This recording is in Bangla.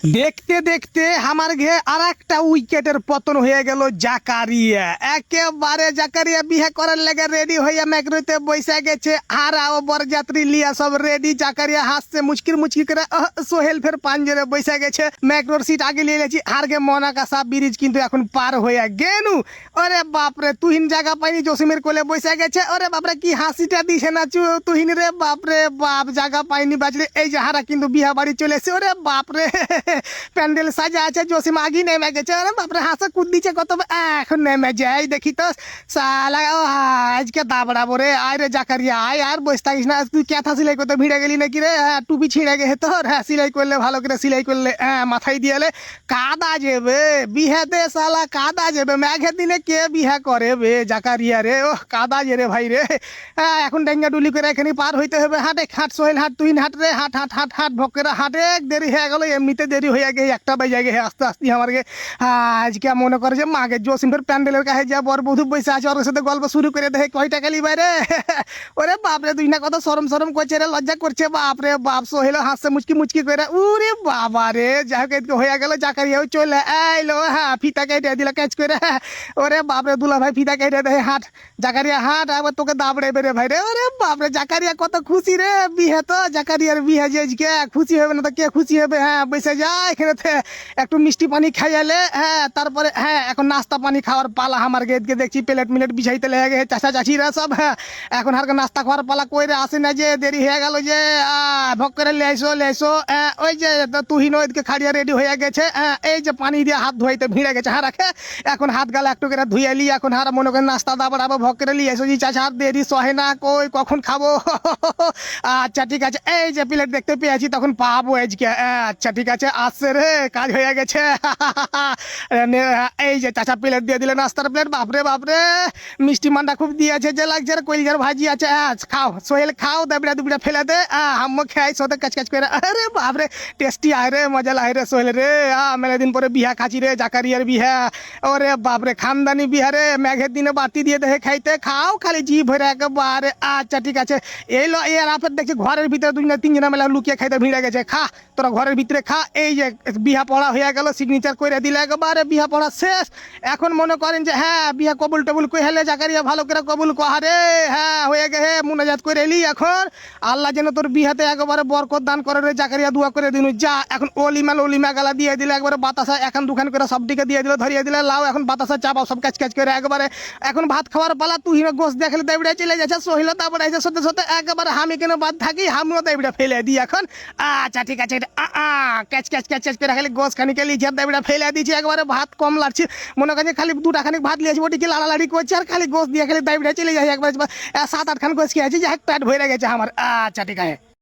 দেখতে দেখতে আমার ঘে আর একটা উইকেটের পতন হয়ে গেল। জাকারিয়া একেবারে জাকারিয়া বিয়ে করার লেগে রেডি হইয়া ম্যাগরোতে বসে গেছে। আর বরযাত্রী লিয়া সব রেডি। জাকারিয়া হাসছে মুচকির মুচকি করে। সোহেল ফের পাঞ্জরে বসে গেছে। ম্যাগরোর সিট আগে নিয়ে গেছি। আর গে মনাকাসা ব্রিজ কিন্তু এখন পার হইয়া গেনু। ওরে বাপরে তুহিন জায়গা পাইনি, জসিমের কোলে বসে গেছে। ওরে বাপরে কি হাসিটা দিছে না তুহিন রে, বাপরে বাপ জায়গা পাইনি বাজলে। এই যে হারা কিন্তু বিয়া বাড়ি চলে এসে। ওরে বাপরে প্যান্ডেল সাজা আছে, জসিম আগি নেমে গেছে। আরে বাপরে হাসা কুদ দিচ্ছে কত। এখন নেমে যাই দেখি তো সালা আজকে দাবড়াবো রে। আয় রে জাকারিয়া আয়, আর বসে থাকিস না। তুই ক্যাথা সেলাই করতে ভিড়ে গেলি নাকি রে? টুপি ছিঁড়ে গেছে তোর। হ্যাঁ সেলাই করলে ভালো করে সেলাই করলে মাথায় দিয়ে এলে কাদা যাবে বিহাতে। সালা কাদা যাবে ম্যাঘের দিনে কে বিহা করে বে জাকারিয়া রে। ও কাদা যে রে ভাই রে। এখন ডেঙ্গা ডুলি করে এখানে পার হইতে হবে। হাঁটে হাট সোহেল হাট, তুই হাট রে, হাট হাট হাট হাট ভক্কেরা হাটে। দেরি হয়ে গেল, এমনিতে দেরি হয়ে গে একটা বাজে গে আস্তে আস্তে আমার গে। আজকে মনে করে যে মাগে জসিমের প্যান্ডেলের কাছে যা বর বধূ বসে আছে, ওর সাথে গল্প শুরু করে দেখে কয় টাকা লিবাই রে। ওরে বাপরে তুই না কত সরম সরম করছে রে, লজ্জা করছে। বাপরে বাপ সোহেল হাসছে মুচকি মুচকি করে। উরে বাবা রে যাই হোক হয়ে গেল। জাকারিয়াও চলে আইলো। হ্যাঁ ফিতা কেটে দিল ক্যাচ করে। ওরে বাপরে দুলা ভাই ফিতা কেটে দেয়। হাট জাকারিয়া হাট, আবার তোকে দাবড়ে বেরে ভাই রে। ওরে বাপরে জাকারিয়া কত খুশি রে। বিহে তো জাকারিয়ার বিহে যে আজকে খুশি হবে না তো কে খুশি হবে? হ্যাঁ বসে যা এখানে একটু মিষ্টি পানি খাইয়ালে। হ্যাঁ তারপরে এখন নাস্তা পানি খাওয়ার পালা। আমার গেটকে দেখছি প্লেট মিলেট বিছাইতে লেগে গেছে চাচা চাচিরা সব। হ্যাঁ এখন আর নাস্তা খাওয়ার পালা কইরে আসে না, যে দেরি হয়ে গেল যে ভক করে লেসো লেসো। ওই যে তুহিন ওইদিকে খাড়িয়া রেডি হয়ে গেছে। এই যে পানি দিয়ে হাত ধোয়াইতে ভিড়ে গেছে। হ্যাঁ রাখে এখন হাত গালা একটু করে ধুইয়ালি। এখন হারা মনে করে নাস্তা দাবড়াবো ভক করে লিয়ে এসো জি চাচা। হাত দেরি সহে না কই কখন খাবো। আচ্ছা ঠিক আছে, এই যে প্লেট দেখতে পেয়েছি তখন পাবো আজকে। আচ্ছা ঠিক আছে আসছে রে, কাজ হয়ে গেছে। এই যে চাচা প্লেট দিয়ে দিলে নাস্তার প্লেট। বাপরে বাপরে মিষ্টি মান্ডা খুব দিয়েছে যে লাগছে। কইলজার ভাজি আছে। খাও সোহেল খাও, দাবড়া দুবড়া ফেলে দে। হাম্মো খাই সোতে কাচ কাচ করে। আরে বাপরে টেস্টি আয় রে, মজা লাগে রে সোহেল রে। মেলা দিন পরে বিহা খাচ্ছি রে, জাকারিয়ার বিহা। ওরে বাপরে খানদানি বিহা রে। মেঘের দিনে বাতি দিয়ে দেখে খাইতে খাও খালি জি ভরে একেবারে। আচ্ছা ঠিক আছে এই লো এর আপের দেখছি ঘরের ভিতরে দুই না তিনজনা মেলা লুকিয়ে খাইতে ভিড়ে গেছে। খা তোরা ঘরের ভিতরে খা। এই যে বিহা পড়া হয়ে গেল, সিগনেচার করে দিলে একেবারে বিহা পড়া শেষ। এখন মনে করেন যে হ্যাঁ বিহা কবুল টবুল কই হেলে জাকারিয়া ভালো করে কবুল কহারে। হ্যাঁ হয়ে গে মুনাজাত করে এলি। এখন আল্লাহ যেন তোর বিহাতে একেবারে বরকত দান করে রে জাকারিয়া, দোয়া করে দিন। যা এখন অলিমা গালা দিয়ে দিলে একবারে বাতাসা এখন দুখান করে সব দিকে দিয়ে দিল, ধরিয়ে দিলে লাও এখন বাতাসা চাপাও সব কাজ কাজ করে একবারে। এখন ভাত খাওয়ার পালা। তুই গোস দেখলে দেবড়ে চলে যাচ্ছে। সহিল তারপরে সত্যি সত্যি একেবারে আমি কেন বাদ থাকি, আমিও দেবড়ে ফেলে দিই এখন। আচ্ছা ঠিক আছে ক্যাচ ক্যাচ ক্যাচ ক্যাচ করে খালি গোস খানি কে লিখে দেবড়ে ফেলে দিয়েছি। একবারে ভাত কম লাগছে মনে করেন খালি দুটা খানিক ভাত লিয়েছি, ওটিকে লাড়ালাড়ি করছে আর খালি গোস দিয়ে খালি দেবড়ে চলে যাচ্ছে। একবার 7-8 খান গোস খেয়েছি যে পেট ভরে গেছে আমার। আচ্ছা ঠিক আছে।